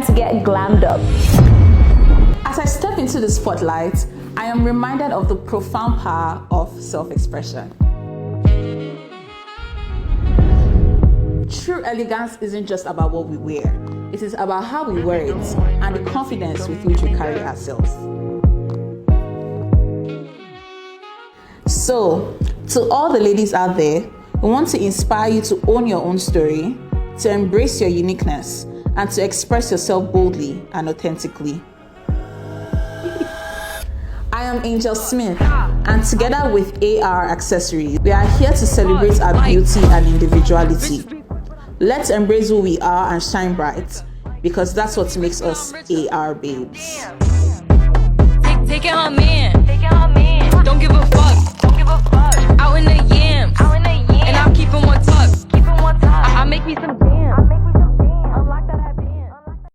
to get glammed up. As I step into the spotlight, I am reminded of the profound power of self-expression. True elegance isn't just about what we wear. It is about how we wear it and the confidence with which we carry ourselves. So, to all the ladies out there, we want to inspire you to own your own story, to embrace your uniqueness, and to express yourself boldly and authentically. I am Angel Smith, and together with AR Accessories, we are here to celebrate our beauty and individuality. Let's embrace who we are and shine bright, because that's what makes us AR babes. Take it on man. Don't give a fuck. Out in the yams. And I'll keep 'em on tuck.